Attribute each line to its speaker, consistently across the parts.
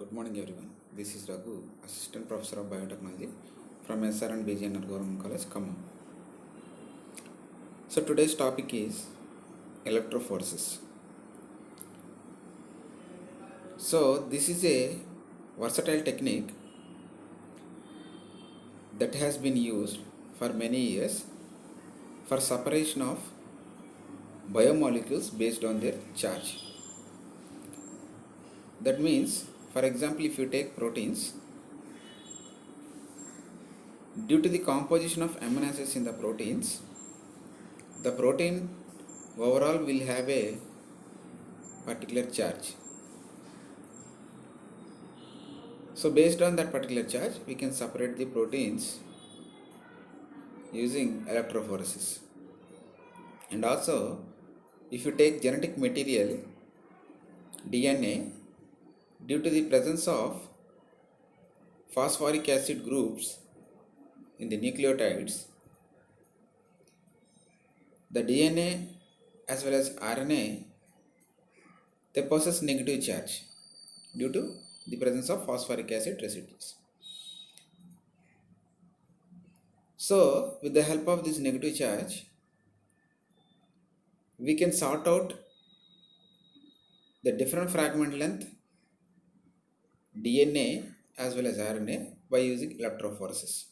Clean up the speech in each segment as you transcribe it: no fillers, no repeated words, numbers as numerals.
Speaker 1: Good morning everyone. This is Raghu, Assistant Professor of Biotechnology from SR and BGNR Government College, Khammam. So today's topic is electrophoresis. So this is a versatile technique that has been used for many years for separation of biomolecules based on their charge. That means, for example, if you take proteins, due to the composition of amino acids in the proteins, the protein overall will have a particular charge. So based on that particular charge, we can separate the proteins using electrophoresis. And also, if you take genetic material, DNA, due to the presence of phosphoric acid groups in the nucleotides, the DNA as well as RNA, they possess negative charge due to the presence of phosphoric acid residues. So, with the help of this negative charge, we can sort out the different fragment length DNA as well as RNA by using electrophoresis.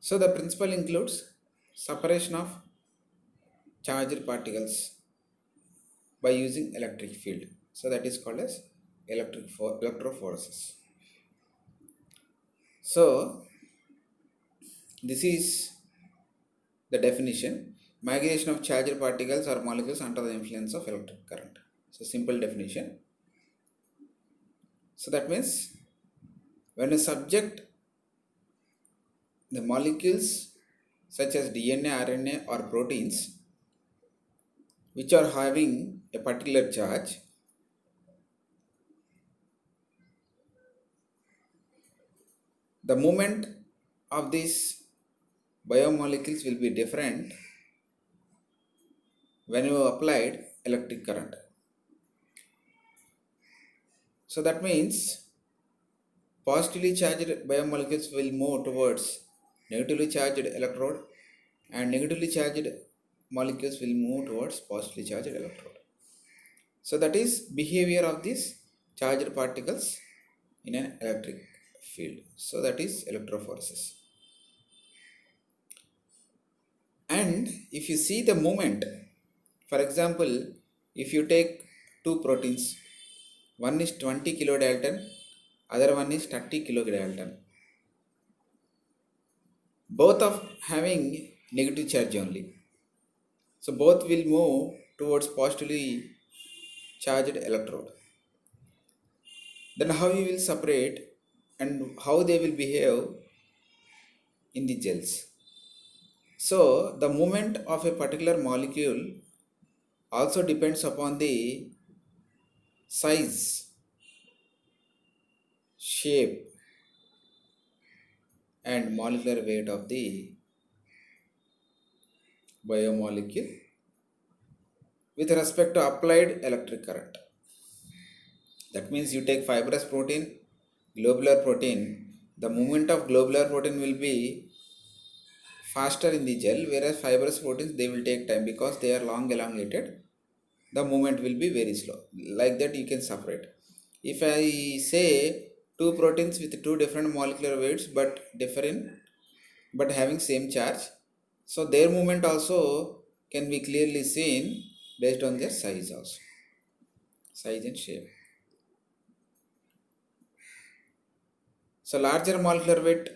Speaker 1: So the principle includes separation of charged particles by using electric field. So that is called as electrophoresis. So this is the definition: migration of charged particles or molecules under the influence of electric current. So simple definition. So that means when a subject, the molecules such as DNA, RNA or proteins which are having a particular charge, the movement of these biomolecules will be different when you applied electric current. So that means positively charged biomolecules will move towards negatively charged electrode and negatively charged molecules will move towards positively charged electrode. So that is behavior of these charged particles in an electric field. So that is electrophoresis. And if you see the movement, for example, if you take two proteins, one is 20 kilodalton, other one is 30 kilodalton. Both of having negative charge only. So both will move towards positively charged electrode. Then how you will separate and how they will behave in the gels. So the movement of a particular molecule also depends upon the size, shape and molecular weight of the biomolecule with respect to applied electric current. That means you take fibrous protein, globular protein, the movement of globular protein will be faster in the gel, whereas fibrous proteins, they will take time because they are long elongated. The movement will be very slow. Like that you can separate. If I say two proteins with two different molecular weights but different but having same charge, so their movement also can be clearly seen based on their size also, size and shape. So larger molecular weight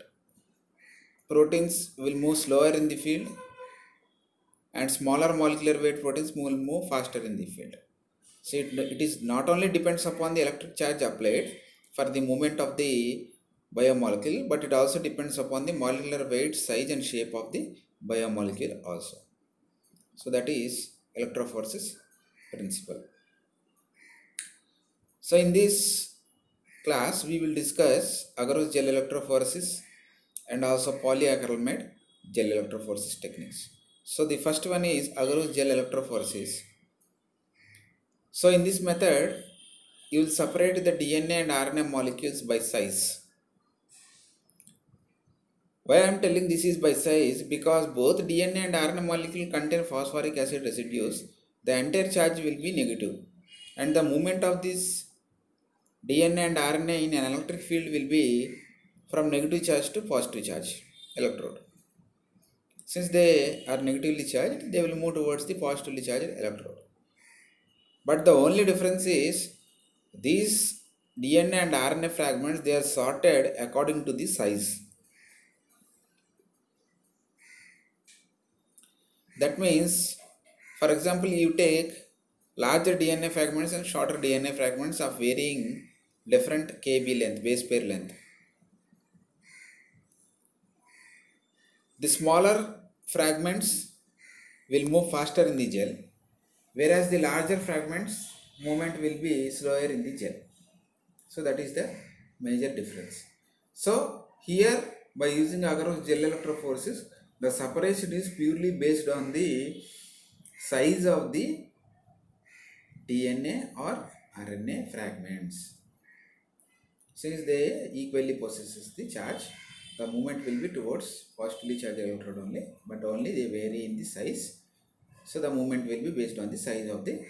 Speaker 1: proteins will move slower in the field and smaller molecular weight proteins will move faster in the field. So it is not only depends upon the electric charge applied for the movement of the biomolecule, but it also depends upon the molecular weight, size and shape of the biomolecule also. So that is electrophoresis principle. So in this class we will discuss agarose gel electrophoresis and also polyacrylamide gel electrophoresis techniques. So the first one is agarose gel electrophoresis. So in this method, you will separate the DNA and RNA molecules by size. Why I am telling this is by size? Because both DNA and RNA molecule contain phosphoric acid residues. The entire charge will be negative, and the movement of this DNA and RNA in an electric field will be from negative charge to positive charge electrode. Since they are negatively charged, they will move towards the positively charged electrode. But the only difference is these DNA and RNA fragments, they are sorted according to the size. That means, for example, you take larger DNA fragments and shorter DNA fragments of varying different kb length, base pair length. The smaller fragments will move faster in the gel, whereas the larger fragments movement will be slower in the gel. So that is the major difference. So here, by using Agarose gel electrophoresis, the separation is purely based on the size of the DNA or RNA fragments. Since they equally possesses the charge, the movement will be towards positively charged electrode only, but only they vary in the size. So the movement will be based on the size of the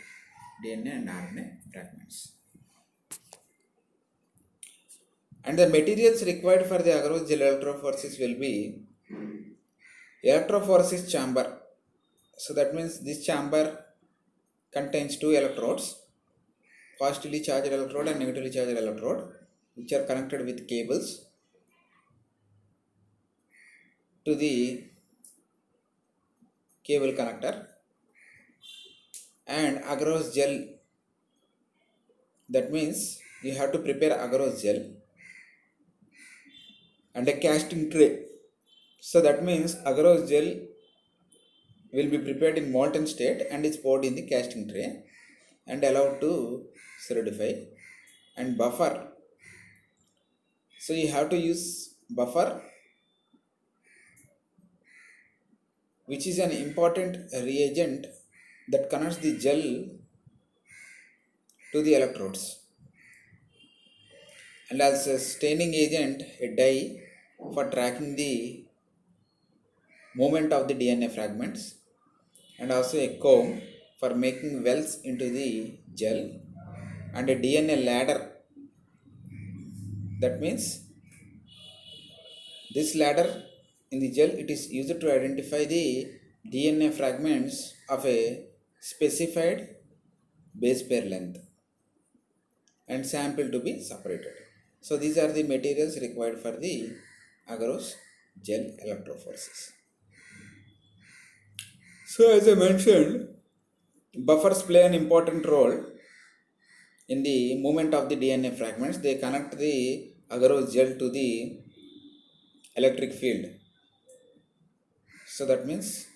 Speaker 1: DNA and RNA fragments. And the materials required for the Agarose gel electrophoresis will be electrophoresis chamber. So that means this chamber contains two electrodes, positively charged electrode and negatively charged electrode, which are connected with cables to the cable connector, and agarose gel. That means you have to prepare agarose gel and a casting tray. So that means agarose gel will be prepared in molten state and is poured in the casting tray and allowed to solidify. And buffer, so you have to use buffer, which is an important reagent that connects the gel to the electrodes, and as a staining agent, a dye for tracking the movement of the DNA fragments, and also a comb for making wells into the gel, and a DNA ladder. That means this ladder in the gel, it is used to identify the DNA fragments of a specified base pair length and sample to be separated. So these are the materials required for the agarose gel electrophoresis. So as I mentioned, buffers play an important role in the movement of the DNA fragments. They connect the agarose gel to the electric field. So that means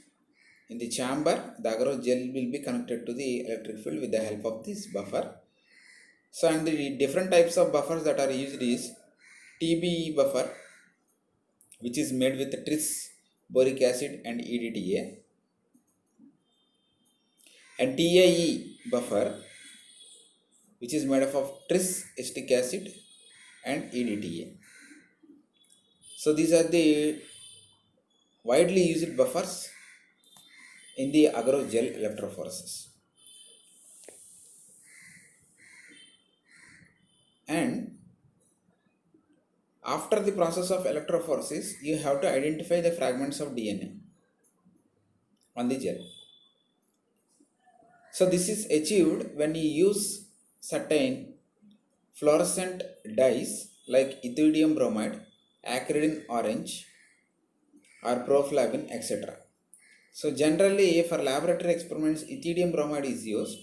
Speaker 1: in the chamber, the agarose gel will be connected to the electric field with the help of this buffer. So and the different types of buffers that are used is TBE buffer, which is made with tris boric acid and EDTA, and TAE buffer, which is made up of tris acetic acid and EDTA. So these are the widely used buffers in the agarose gel electrophoresis. And after the process of electrophoresis, you have to identify the fragments of DNA on the gel. So this is achieved when you use certain fluorescent dyes like ethidium bromide, acridine orange, or proflavin, etc. So generally for laboratory experiments, ethidium bromide is used,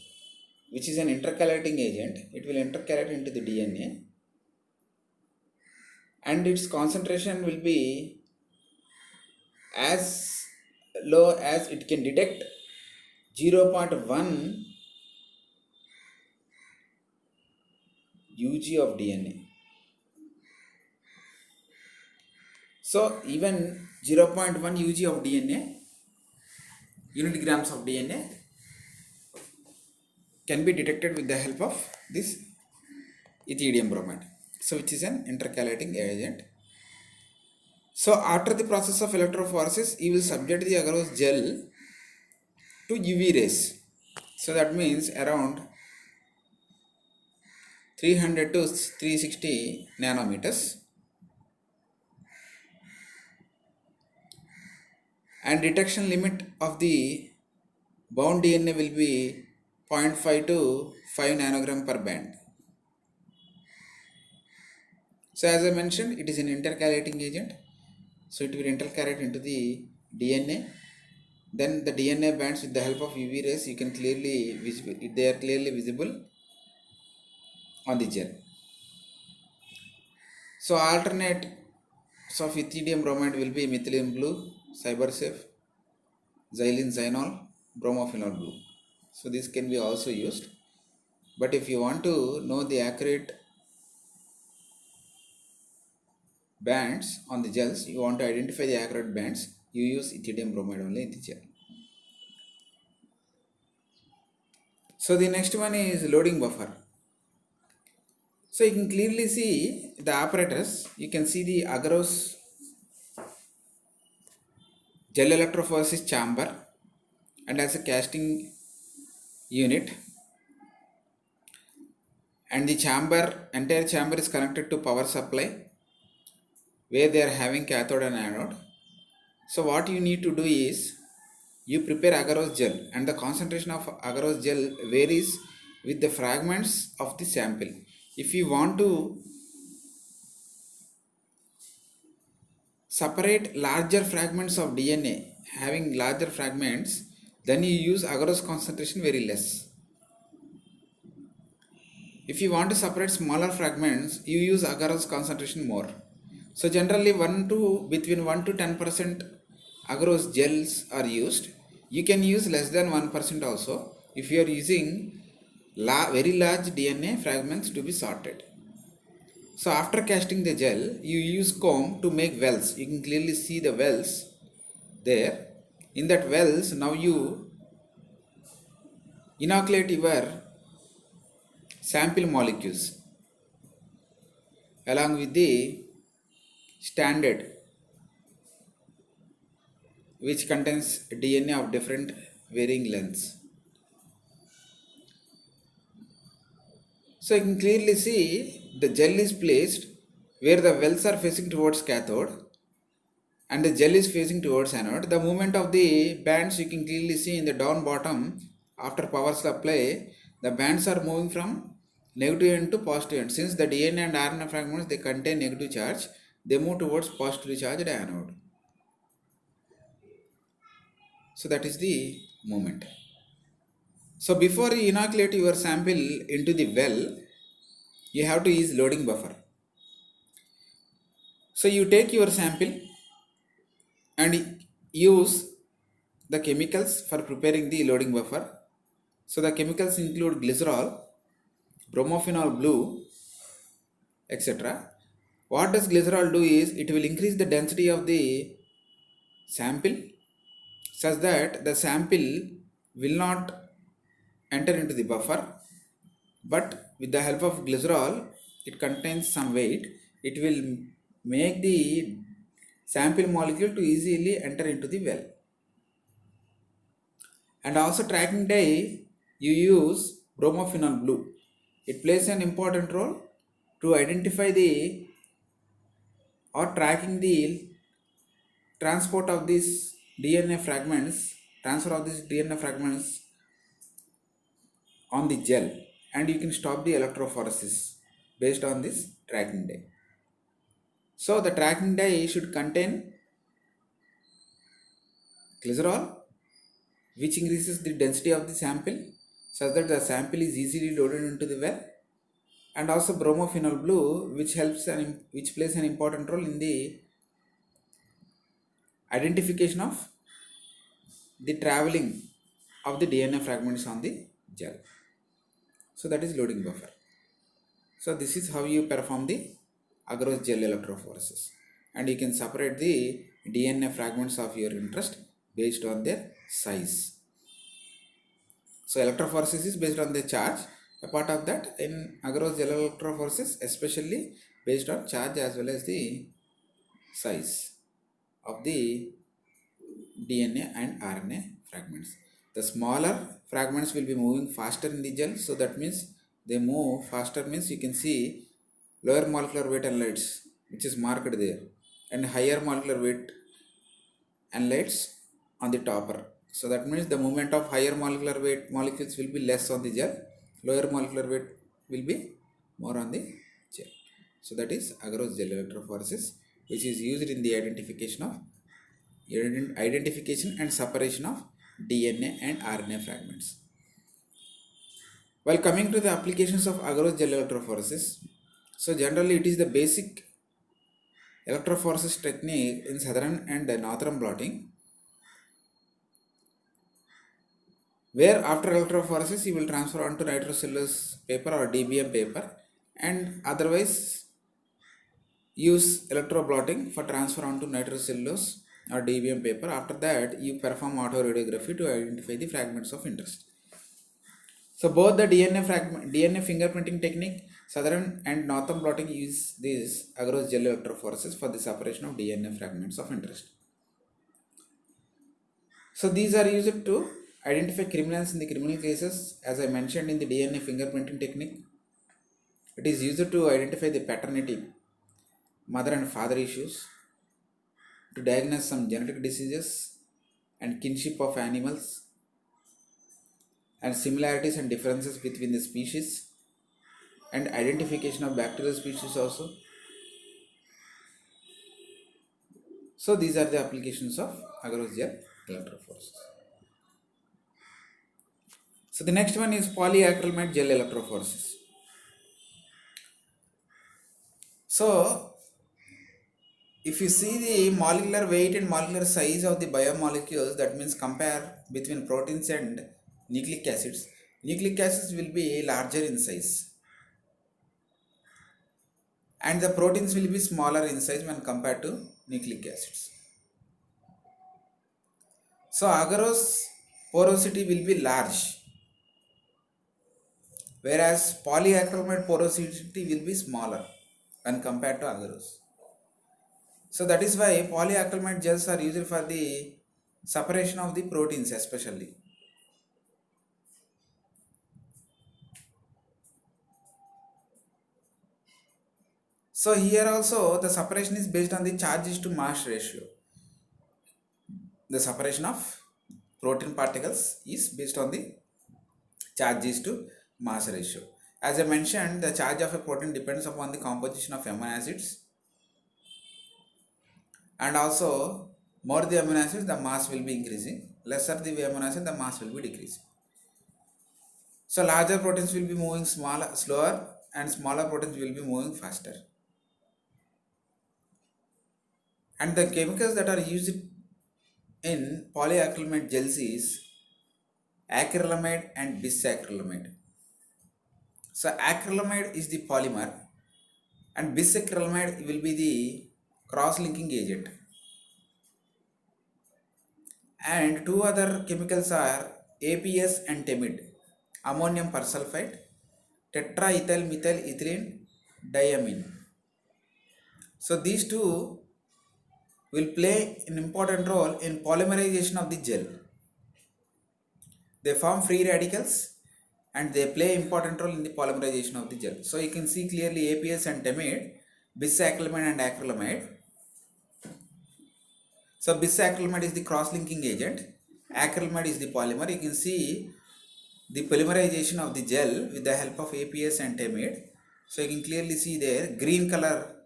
Speaker 1: which is an intercalating agent. It will intercalate into the DNA and its concentration will be as low as it can detect 0.1 UG of DNA. So even 0.1 UG of DNA, unit grams of DNA, can be detected with the help of this ethidium bromide, so which is an intercalating agent. So after the process of electrophoresis, you will subject the agarose gel to UV rays. So that means around 300 to 360 nanometers, and detection limit of the bound DNA will be 0.5 to 5 nanogram per band. So as I mentioned, it is an intercalating agent. So it will intercalate into the DNA. Then the DNA bands, with the help of UV rays, you can clearly visible. They are clearly visible on the gel. So alternate of ethidium bromide will be methylene blue, cybersafe, xylene xenol, bromophenol blue. So this can be also used. But if you want to know the accurate bands on the gels, you want to identify the accurate bands, you use ethidium bromide only in the gel. So the next one is loading buffer. So you can clearly see the apparatus. You can see the agarose gel electrophoresis chamber and as a casting unit, and the entire chamber is connected to power supply where they are having cathode and anode. So what you need to do is you prepare agarose gel, and the concentration of agarose gel varies with the fragments of the sample. If you want to separate larger fragments of DNA having larger fragments, then you use agarose concentration very less. If you want to separate smaller fragments, you use agarose concentration more. So generally between 1 to 10% agarose gels are used. You can use less than 1% also if you are using very large DNA fragments to be sorted. So after casting the gel, you use comb to make wells. You can clearly see the wells there. In that wells, now you inoculate your sample molecules along with the standard, which contains DNA of different varying lengths. So you can clearly see the gel is placed where the wells are facing towards cathode and the gel is facing towards anode. The movement of the bands you can clearly see in the down bottom. After power supply, the bands are moving from negative end to positive end. Since the DNA and RNA fragments, they contain negative charge, they move towards positively charged anode. So that is the movement. So before you inoculate your sample into the well, you have to use loading buffer. So you take your sample and use the chemicals for preparing the loading buffer. So the chemicals include glycerol, bromophenol blue, etc. What does glycerol do is it will increase the density of the sample such that the sample will not enter into the buffer, but with the help of glycerol, it contains some weight, it will make the sample molecule to easily enter into the well. And also tracking dye, you use bromophenol blue. It plays an important role to identify the or tracking the transport of these DNA fragments, transfer of these DNA fragments on the gel, and you can stop the electrophoresis based on this tracking dye. So the tracking dye should contain glycerol, which increases the density of the sample such that the sample is easily loaded into the well, and also bromophenol blue, which plays an important role in the identification of the traveling of the DNA fragments on the gel. So that is loading buffer. So this is how you perform the agarose gel electrophoresis, and you can separate the DNA fragments of your interest based on their size. So electrophoresis is based on the charge, Apart of that, in agarose gel electrophoresis, especially based on charge as well as the size of the DNA and RNA fragments. The smaller fragments will be moving faster in the gel, so that means they move faster means you can see lower molecular weight analytes which is marked there, and higher molecular weight analytes on the topper. So that means the movement of higher molecular weight molecules will be less on the gel, lower molecular weight will be more on the gel. So that is agarose gel electrophoresis, which is used in the identification and separation of DNA and RNA fragments. While coming to the applications of agarose gel electrophoresis, so generally it is the basic electrophoresis technique in southern and northern blotting, where after electrophoresis you will transfer onto nitrocellulose paper or DBM paper, and otherwise use electroblotting for transfer onto nitrocellulose or DBM paper. After that you perform autoradiography to identify the fragments of interest. So both the DNA fingerprinting technique, southern and northern blotting, use these agarose gel electrophoresis for the separation of DNA fragments of interest. So these are used to identify criminals in the criminal cases. As I mentioned in the DNA fingerprinting technique, it is used to identify the paternity, mother and father issues, to diagnose some genetic diseases and kinship of animals, and similarities and differences between the species, and identification of bacterial species also. So these are the applications of agarose gel electrophoresis. So the next one is polyacrylamide gel electrophoresis. So if you see the molecular weight and molecular size of the biomolecules, that means compare between proteins and nucleic acids. Nucleic acids will be larger in size, and the proteins will be smaller in size when compared to nucleic acids. So agarose porosity will be large, whereas polyacrylamide porosity will be smaller when compared to agarose. So that is why polyacrylamide gels are used for the separation of the proteins especially. So here also the separation is based on the charges to mass ratio. The separation of protein particles is based on the charges to mass ratio. As I mentioned, the charge of a protein depends upon the composition of amino acids, and also more the amino acids the mass will be increasing, lesser the amino acid the mass will be decreasing. So larger proteins will be moving slower, and smaller proteins will be moving faster. And the chemicals that are used in polyacrylamide gels is acrylamide and bisacrylamide. So acrylamide is the polymer, and bisacrylamide will be the cross-linking agent. And two other chemicals are APS and TEMID, ammonium persulfate, tetraethyl methyl ethylene diamine. So these two will play an important role in polymerization of the gel. They form free radicals and they play important role in the polymerization of the gel. So you can see clearly APS and TEMID, bisacrylamide and acrylamide. So bisacrylamide is the cross-linking agent, acrylamide is the polymer. You can see the polymerization of the gel with the help of APS and TEMID. So you can clearly see there green color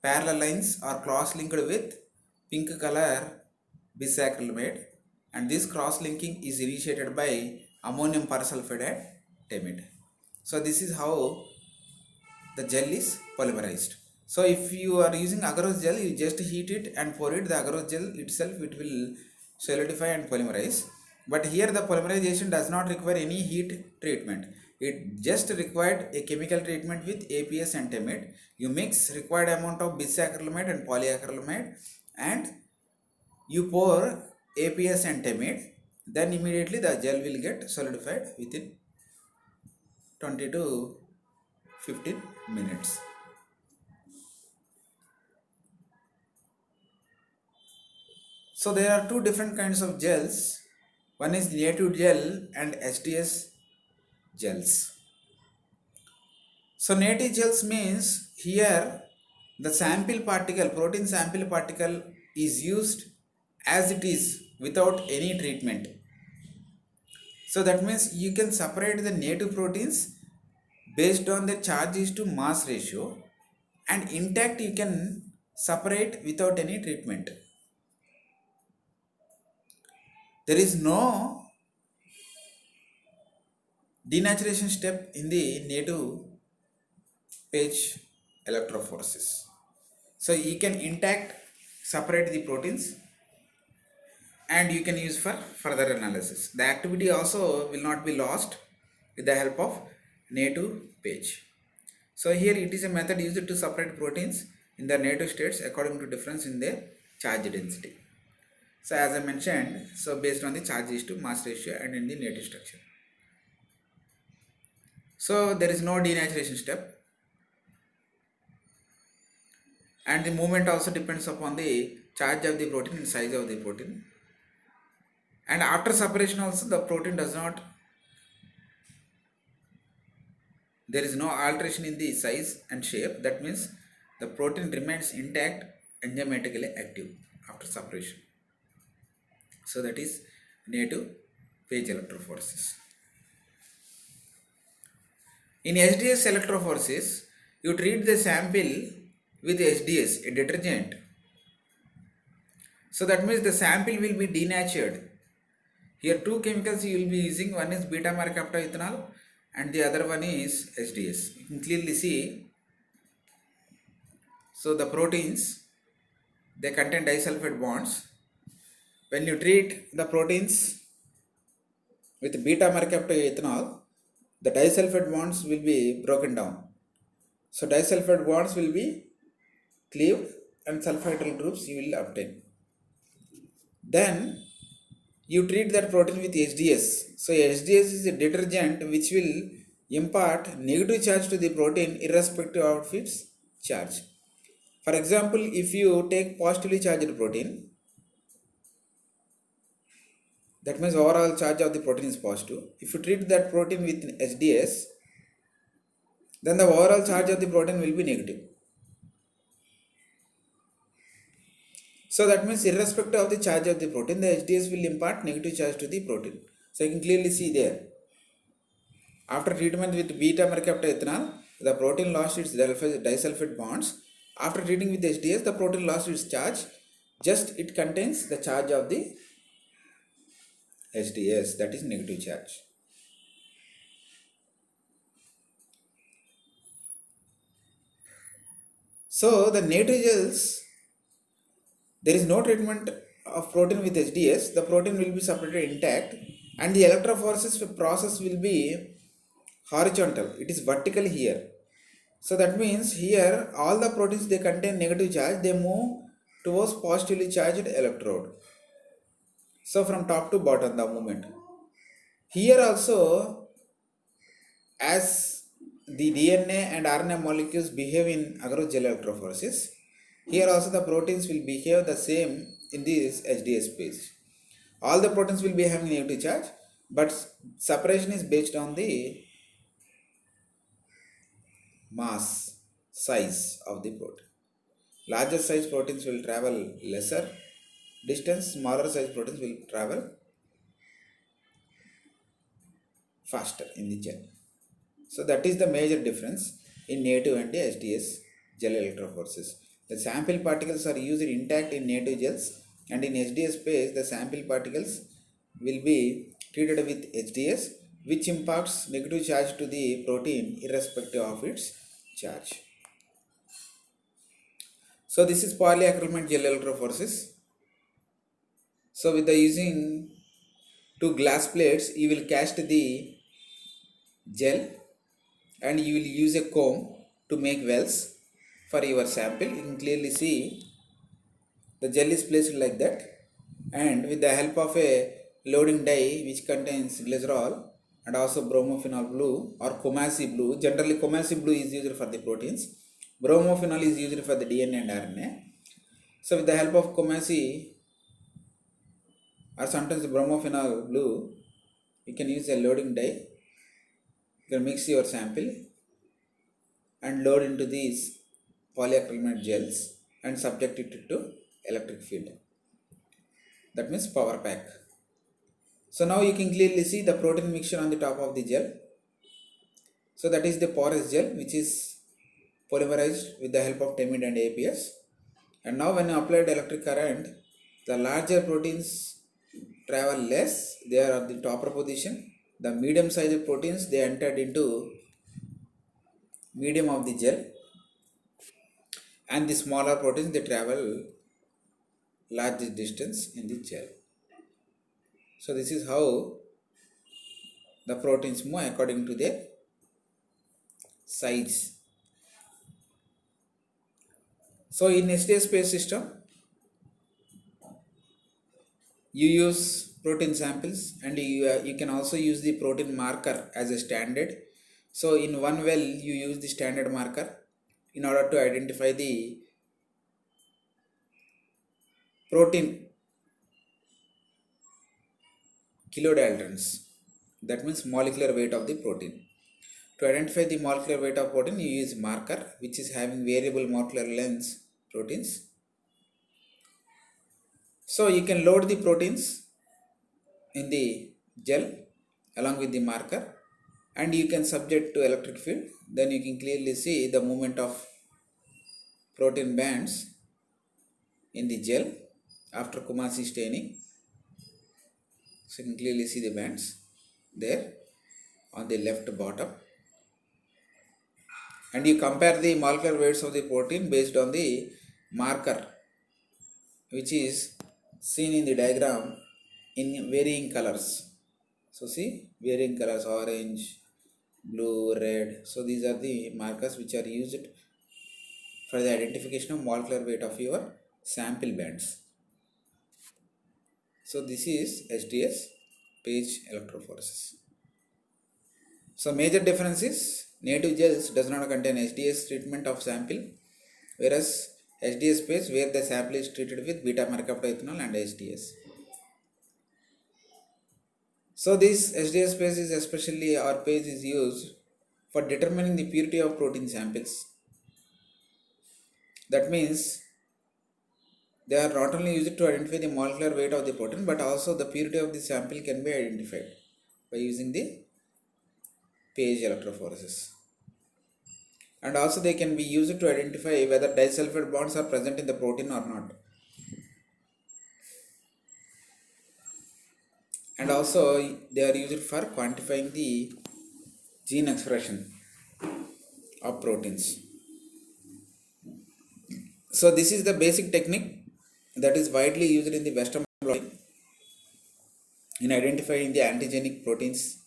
Speaker 1: parallel lines are cross-linked with pink color bisacrylamide, and this cross-linking is initiated by ammonium persulfate and TEMID. So this is how the gel is polymerized. So if you are using agarose gel, you just heat it and pour it. The agarose gel itself, it will solidify and polymerize. But here the polymerization does not require any heat treatment. It just required a chemical treatment with APS and TEMID. You mix required amount of bisacrylamide and polyacrylamide, and you pour APS and TEMID. Then immediately the gel will get solidified within 20 to 15 minutes. So there are two different kinds of gels. One is native gel and SDS gels. So native gels means here the sample particle, protein sample particle is used as it is without any treatment. So that means you can separate the native proteins based on the charge is to mass ratio, and intact you can separate without any treatment. There is no denaturation step in the native phase electrophoresis. So you can intact separate the proteins and you can use for further analysis. The activity also will not be lost with the help of native page. So here it is a method used to separate proteins in the native states according to difference in their charge density. So as I mentioned, so based on the charge is to mass ratio and in the native structure. So there is no denaturation step, and the movement also depends upon the charge of the protein and size of the protein. And after separation also the protein does not, there is no alteration in the size and shape. That means the protein remains intact, enzymatically active after separation. So that is native phase electrophoresis. In SDS electrophoresis, you treat the sample with SDS, a detergent. So that means the sample will be denatured. Here two chemicals you will be using, one is beta mercaptoethanol and the other one is SDS. You can clearly see, so the proteins, they contain disulfide bonds. When you treat the proteins with beta mercaptoethanol, the disulfide bonds will be broken down. So disulfide bonds will be cleaved and sulfhydryl groups you will obtain. Then you treat that protein with SDS. So SDS is a detergent which will impart negative charge to the protein irrespective of its charge. For example, if you take positively charged protein, that means overall charge of the protein is positive. If you treat that protein with SDS, then the overall charge of the protein will be negative. So that means irrespective of the charge of the protein, the SDS will impart negative charge to the protein. So you can clearly see there. After treatment with beta mercaptoethanol, the protein lost its disulfide bonds. After treating with SDS, the protein lost its charge. Just it contains the charge of the SDS, that is negative charge. So the native gels, there is no treatment of protein with SDS. The protein will be separated intact, and the electrophoresis process will be horizontal. It is vertical here. So that means here all the proteins, they contain negative charge, they move towards positively charged electrode. So from top to bottom the movement. Here also, as the DNA and RNA molecules behave in agarose-gel electrophoresis, here also the proteins will behave the same in this SDS space. All the proteins will be having negative charge, but separation is based on the mass, size of the protein. Larger size proteins will travel lesser distance, smaller size proteins will travel faster in the gel. So that is the major difference in native and SDS gel electrophoresis. The sample particles are used intact in native gels, and in SDS phase the sample particles will be treated with SDS, which imparts negative charge to the protein irrespective of its charge. So this is polyacrylamide gel electrophoresis. So with the using two glass plates, you will cast the gel and you will use a comb to make wells for your sample. You can clearly see the gel is placed like that, and with the help of a loading die which contains glycerol and also bromophenol blue or Comasi blue. Generally, Comasi blue is used for the proteins. Bromophenol is used for the DNA and RNA. So, with the help of Comasi or sometimes bromophenol blue, you can use a loading dye. You can mix your sample and load into these polyacrylamide gels and subject it to electric field. That means power pack. So now you can clearly see the protein mixture on the top of the gel. So that is the porous gel which is polymerized with the help of timid and APS. And now when you applied electric current, the larger proteins travel less, they are at the topper position. The medium sized proteins, they entered into medium of the gel, and the smaller proteins, they travel large distance in the gel. So this is how the proteins move according to their size. So in STS space system, you use protein samples, and you can also use the protein marker as a standard. So in one well, you use the standard marker in order to identify the protein kilodaltons. That means molecular weight of the protein. To identify the molecular weight of protein, you use marker which is having variable molecular lengths proteins. So you can load the proteins in the gel along with the marker, and you can subject to electric field. Then you can clearly see the movement of protein bands in the gel after Kumasi staining. So you can clearly see the bands there on the left bottom, and you compare the molecular weights of the protein based on the marker which is seen in the diagram in varying colors. So see, varying colors: orange, blue, red. So these are the markers which are used for the identification of molecular weight of your sample bands. So this is STS page electrophoresis. So major difference is native gels does not contain SDS treatment of sample, whereas SDS page where the sample is treated with beta mercaptoethanol and SDS. So this SDS page is especially, our page is used for determining the purity of protein samples. That means they are not only used to identify the molecular weight of the protein, but also the purity of the sample can be identified by using the page electrophoresis. And also they can be used to identify whether disulfide bonds are present in the protein or not. And also they are used for quantifying the gene expression of proteins. So this is the basic technique that is widely used in the Western blotting in identifying the antigenic proteins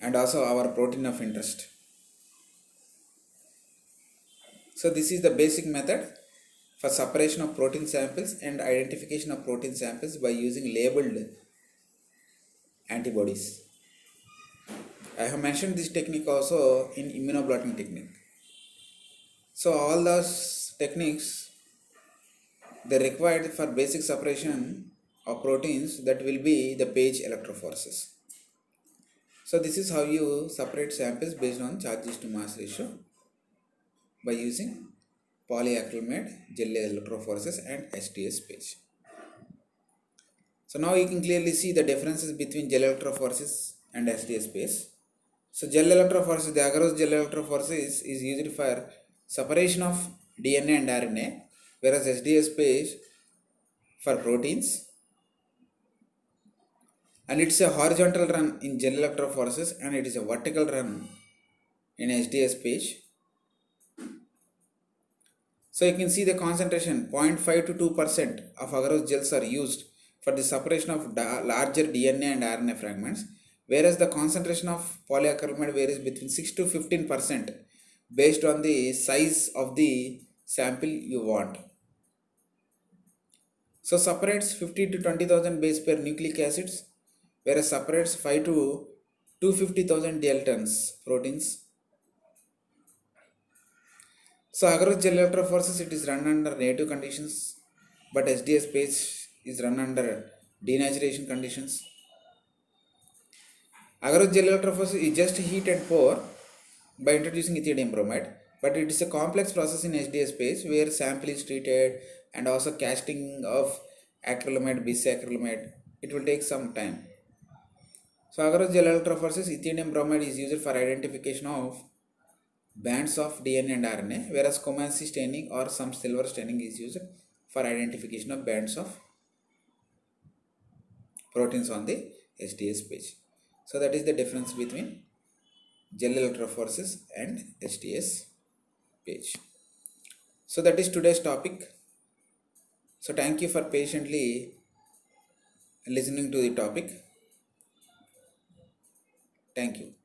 Speaker 1: and also our protein of interest. So this is the basic method for separation of protein samples and identification of protein samples by using labeled antibodies. I have mentioned this technique also in immunoblotting technique. So all those techniques, they required for basic separation of proteins, that will be the page electrophoresis. So this is how you separate samples based on charges to mass ratio by using polyacrylamide gel electrophoresis and STS page. So now you can clearly see the differences between gel electrophoresis and STS page. So gel electrophoresis, the agarose gel electrophoresis is used for separation of DNA and RNA, whereas SDS page for proteins, and it's a horizontal run in gel electrophoresis and it is a vertical run in SDS page. So you can see the concentration 0.5 to 2% of agarose gels are used for the separation of larger DNA and RNA fragments, whereas the concentration of polyacrylamide varies between 6 to 15% based on the size of the sample you want. So separates 50 to 20,000 base pair nucleic acids, whereas separates 5 to 250,000 daltons proteins. So agarose gel electrophoresis, it is run under native conditions, but SDS page is run under denaturation conditions. Agarose gel electrophoresis is just heat and pour by introducing ethylene bromide, but it is a complex process in SDS page where sample is treated and also casting of acrylamide, bisacrylamide. It will take some time. So agarose gel electrophoresis, ethylene bromide is used for identification of bands of DNA and RNA, whereas Comanche staining or some silver staining is used for identification of bands of proteins on the SDS page. So that is the difference between gel electrophoresis and SDS page. So that is today's topic. So thank you for patiently listening to the topic. Thank you.